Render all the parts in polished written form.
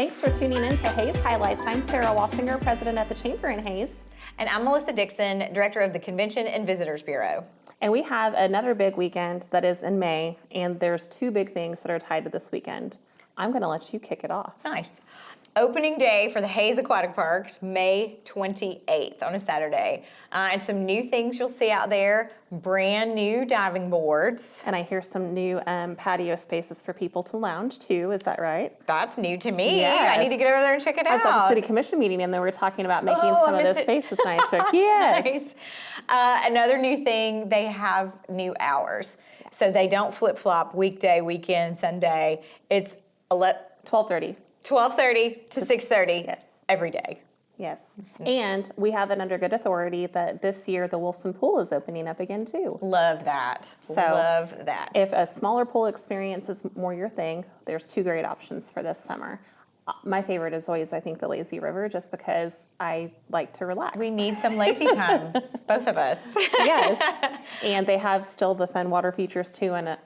Thanks for tuning in to Hayes Highlights. I'm Sarah Wasinger, president at the Chamber in Hayes. And I'm Melissa Dixon, director of the Convention and Visitors Bureau. And we have another big weekend that is in May, and there's two big things that are tied to this weekend. I'm going to let you kick it off. Nice. Opening day for the Hayes Aquatic Parks, May 28th on a Saturday. And some new things you'll see out there, brand new diving boards. And I hear some new patio spaces for people to lounge too, is that right? That's new to me. Yes. I need to get over there and check it out. I was at the city commission meeting and they were talking about making some of those spaces nicer. Yes. Nice. Another new thing, they have new hours. Yeah. So they don't flip-flop weekday, weekend, Sunday. It's 12:30. 12:30 to 6:30 yes. every day. Yes. Mm-hmm. And we have it under good authority that this year the Wilson Pool is opening up again too. Love that. So love that. If a smaller pool experience is more your thing, there's two great options for this summer. My favorite is always, I think, the lazy river, just because I like to relax. We need some lazy time, both of us. Yes. And they have still the fun water features too, and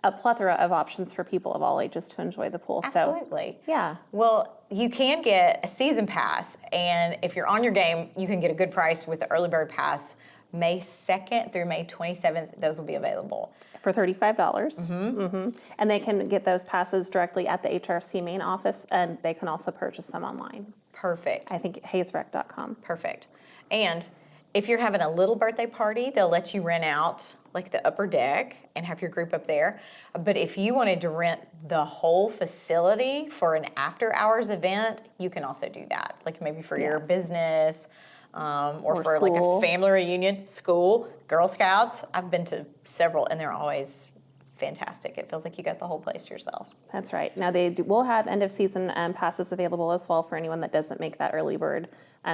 a plethora of options for people of all ages to enjoy the pool. Absolutely. So, yeah. Well, you can get a season pass, and if you're on your game, you can get a good price with the early bird pass. May 2nd through May 27th, those will be available. For $35. Mm-hmm. Mm-hmm. And they can get those passes directly at the HRC main office, and they can also purchase them online. Perfect. I think hayesrec.com. Perfect. And if you're having a little birthday party, they'll let you rent out like the upper deck and have your group up there. But if you wanted to rent the whole facility for an after hours event, you can also do that. Like maybe for your business or for school. Like a family reunion, school, Girl Scouts. I've been to several and they're always fantastic. It feels like you got the whole place to yourself. That's right. Now they will have end of season passes available as well for anyone that doesn't make that early bird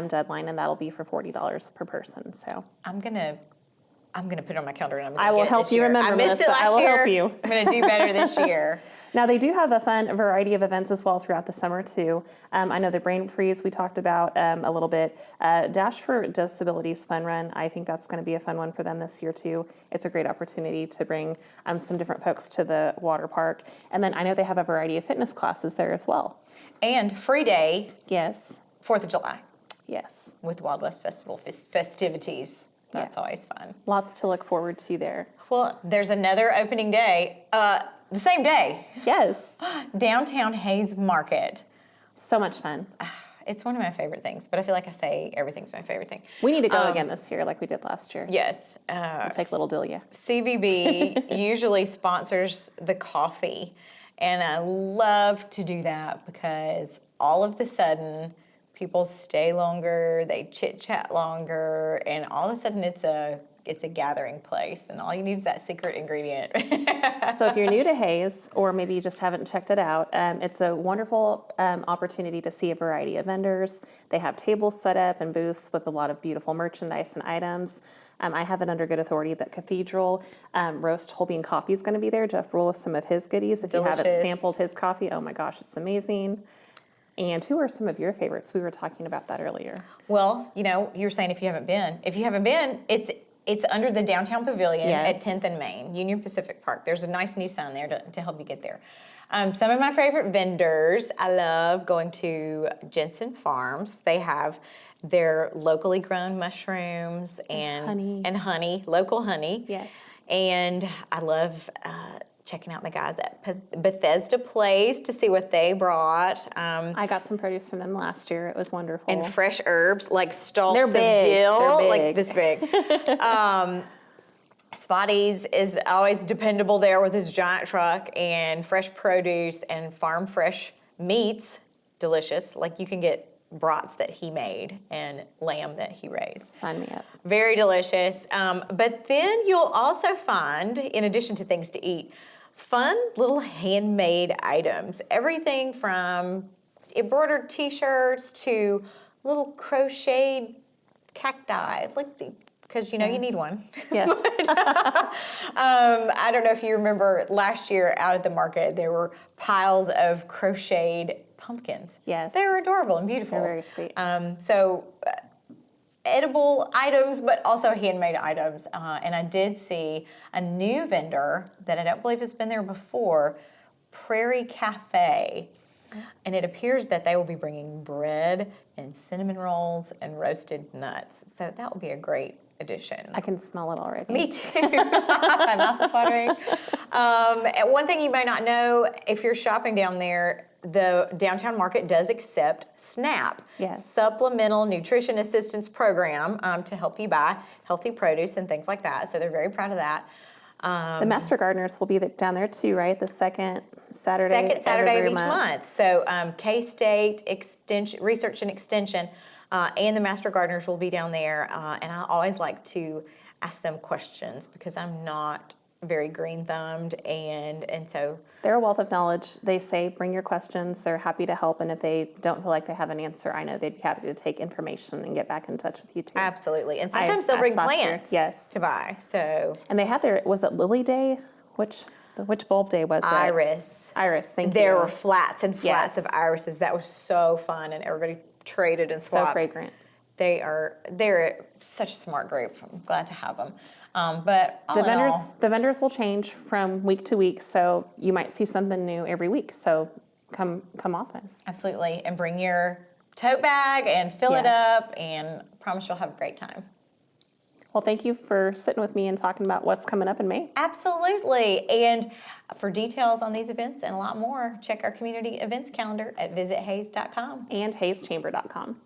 deadline, and that'll be for $40 per person. So I'm gonna put it on my calendar and I will help you remember. I missed it last year. I will help you. I'm gonna do better this year. Now they do have a fun variety of events as well throughout the summer too. I know the Brain Freeze we talked about a little bit. Dash for Disabilities Fun Run. I think that's going to be a fun one for them this year too. It's a great opportunity to bring some different folks to the water park. And then I know they have a variety of fitness classes there as well. And free day. Yes. 4th of July. Yes. With Wild West Festival festivities. That's always fun. Lots to look forward to there. Well, there's another opening day, the same day. Yes. Downtown Hayes Market. So much fun. It's one of my favorite things, but I feel like I say everything's my favorite thing. We need to go again this year like we did last year. Yes. We'll take little Delia. CVB usually sponsors the coffee, and I love to do that because all of a sudden people stay longer, they chit-chat longer, and all of a sudden it's a gathering place, and all you need is that secret ingredient. So if you're new to Hayes, or maybe you just haven't checked it out, it's a wonderful opportunity to see a variety of vendors. They have tables set up and booths with a lot of beautiful merchandise and items. I have it under good authority that Cathedral Roast Whole Bean Coffee is going to be there. Jeff Rule with some of his goodies. If you haven't sampled his coffee, oh my gosh, it's amazing. And who are some of your favorites? We were talking about that earlier. Well, you were saying if you haven't been, it's under the downtown pavilion at 10th and Main, Union Pacific Park. There's a nice new sign there to help you get there. Some of my favorite vendors, I love going to Jensen Farms. They have their locally grown mushrooms and honey, local honey. Yes. And I love checking out the guys at Bethesda Place to see what they brought. I got some produce from them last year. It was wonderful. And fresh herbs, like stalks of dill, like this big. Spotty's is always dependable there with his giant truck, and fresh produce and farm fresh meats, delicious. Like you can get brats that he made and lamb that he raised. Sign me up. Very delicious. But then you'll also find, in addition to things to eat, fun little handmade items. Everything from embroidered t-shirts to little crocheted cacti, because you need one. Yes. I don't know if you remember last year out at the market, there were piles of crocheted pumpkins. Yes. They were adorable and beautiful. They're very sweet. So edible items, but also handmade items. And I did see a new vendor that I don't believe has been there before, Prairie Cafe. And it appears that they will be bringing bread and cinnamon rolls and roasted nuts. So that will be a great addition. I can smell it already. Me too. My mouth is watering. And one thing you may not know, if you're shopping down there, the downtown market does accept SNAP, Yes. Supplemental Nutrition Assistance Program, to help you buy healthy produce and things like that. So they're very proud of that. The Master Gardeners will be down there too, right? The second Saturday. Second Saturday of every each month. So K-State Extension, Research and Extension, and the Master Gardeners will be down there. And I always like to ask them questions because I'm not very green-thumbed, and so They're a wealth of knowledge. They say bring your questions. They're happy to help, and if they don't feel like they have an answer, I know they'd be happy to take information and get back in touch with you too. absolutely. And sometimes they'll bring asked last year, plants, yes. to buy. So And they had their, was it Lily Day? Which bulb day was it? iris. Iris, thank There you. were flats and flats Yes. of irises. That was so fun, and everybody traded and So swapped. fragrant. They're such a smart group. I'm glad to have them. But all The in vendors, all, the vendors will change from week to week, so you might see something new every week. So come often. absolutely, and bring your tote bag and fill it Yes. up, and promise you'll have a great time. Well, thank you for sitting with me and talking about what's coming up in May. Absolutely. And for details on these events and a lot more, check our community events calendar at visithayes.com. And HayesChamber.com.